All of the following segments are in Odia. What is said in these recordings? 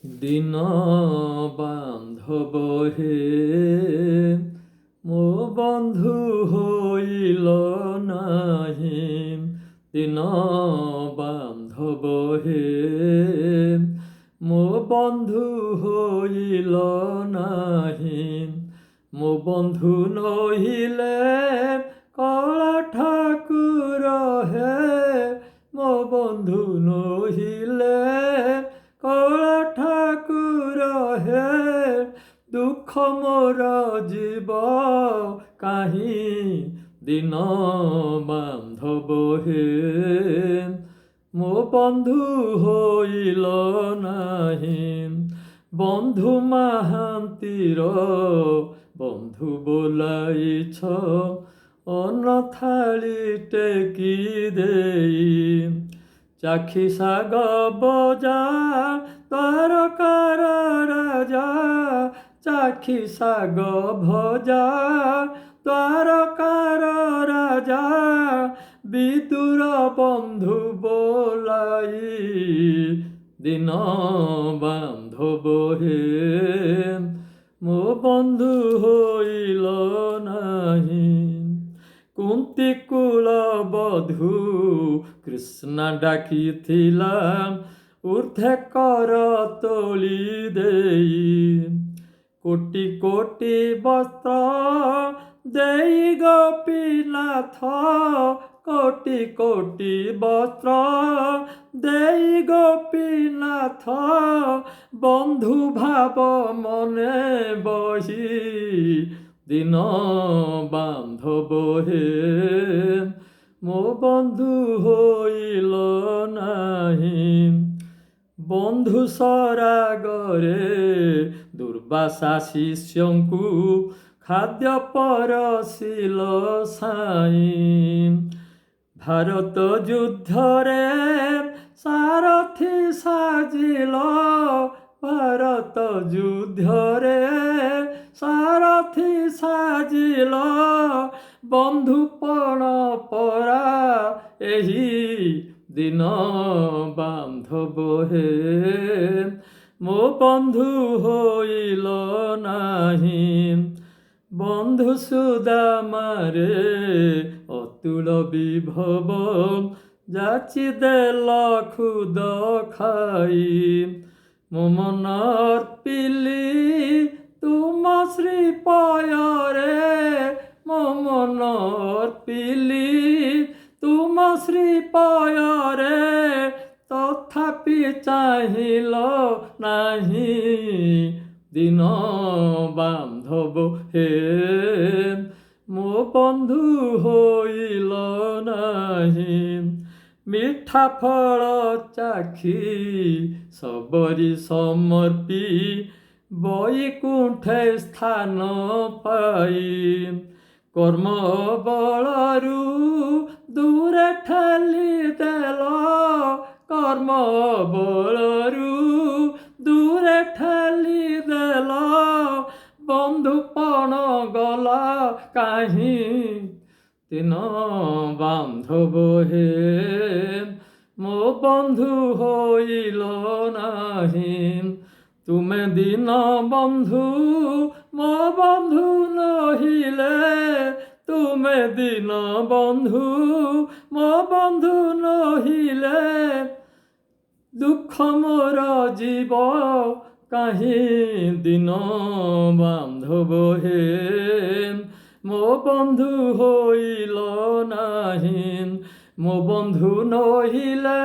দিন বান্ধব হে মো বন্ধু হইল নাহি। দিন বান্ধব হে মো বন্ধু হইল নাহি। মো বন্ধু নহিলে কলা ঠাকুর হে। মো বন্ধু নহিলে কলা ঠাকুর হে। দুঃখ মোর জীব কাহি দিন বান্ধব হে মো বন্ধু হইল নাহি। বন্ধু মাহান্তির বন্ধু বোলাইছ অন্ন থালি টেকি দেই। চাখি শাগ বজা তরকার রাজা। চাখি শাগ ভজা তরকার রাজা। বিদুর বন্ধু বোলাই দিন বান্ধব হে মো বন্ধু হইল নাহি। কুন্তি কুল বধূ কৃষ্ণ ডাকিথিলা ঊর্ধ্বে কর তোলি দেই। কোটি কোটি বস্ত্র দেই গোপীনাথ। কোটি কোটি বস্ত্র দেই গোপীনাথ। বন্ধু ভাব মনে বহি দিন বান্ধব হে মো বন্ধু হইল নাহি। বন্ধু সরাগরে দুর্বাসা শিষ্যଙ୍କୁ ଖାଦ୍ୟ ପରସିଲ ସାଇ। ଭାରତ ଯୁଦ୍ଧରେ ସାରଥି ସାଜିଲ। ଭାରତ ଯୁଦ୍ଧରେ ସାରଥି ସାଜିଲ। ବନ୍ଧୁପଣ ପରା ଏହି ଦିନ ବାନ୍ଧବ ହେ ମୋ ବନ୍ଧୁ ହୋଇଲ ନାହିଁ। ବନ୍ଧୁ ସୁଦାମାରେ ଅତୁଳ ବିଭବ ଯାଚି ଦେଲ ଖୁଦ ଖାଇ। ମୋ ମନ ଅର୍ପିଲି ତୁମ ଶ୍ରୀପୟରେ। ମୋ ମନ ଅର୍ପିଲି ତୁମ ଶ୍ରୀପୟରେ। ତଥାପି ଚାହିଁଲ ନାହିଁ ଦିନ ବାନ୍ଧବ ହେ ମୋ ବନ୍ଧୁ ହୋଇଲ ନାହିଁ। ମିଠା ଫଳ ଚାଖି ସବରି ସମର୍ପି ବୈକୁଣ୍ଠେ ସ୍ଥାନ ପାଇ। କର୍ମ ବଳରୁ ଦୂରେ ଠେଲି ଦେଲ। କର୍ମ ବଳରୁ ଦୂରେ ଠେଲି ଦେଲ। ବନ୍ଧୁପଣ ଗଲା କାହିଁ ଦିନ ବାନ୍ଧବ ହେ ମୋ ବନ୍ଧୁ ହୋଇଲ ନାହିଁ। ତୁମେ ଦିନ ବନ୍ଧୁ ମୋ ବନ୍ଧୁ ନହିଲେ। ତୁମେ ଦିନ ବନ୍ଧୁ ମୋ ବନ୍ଧୁ ନହିଲେ। ଦୁଃଖ ମୋର ଯିବ କାହିଁ ଦିନ ବାନ୍ଧବ ହେ ମୋ ବନ୍ଧୁ ହୋଇଲ ନାହିଁ। ମୋ ବନ୍ଧୁ ନହିଲେ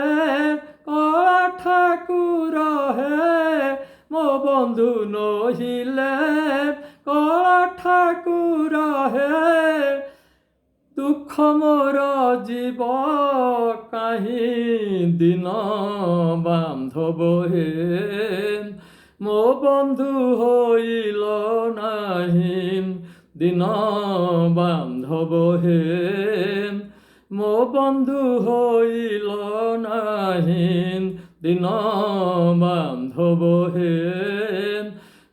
କଳା ଠାକୁର ହେ। ମୋ ବନ୍ଧୁ ନହିଲେ କଳା ଠାକୁର ହେ। ଦୁଃଖ ମୋର ଯିବ କାହିଁ ଦିନ ବାନ୍ଧବ ହେ ମୋ ବନ୍ଧୁ ହୋଇଲ ନାହିଁ। ଦିନ ବାନ୍ଧବ ହେ ମୋ ବନ୍ଧୁ ହୋଇଲ ନାହିଁ। ଦିନ ବାନ୍ଧବ ହେ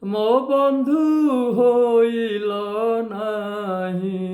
ମୋ ବନ୍ଧୁ ହୋଇଲ ନାହିଁ।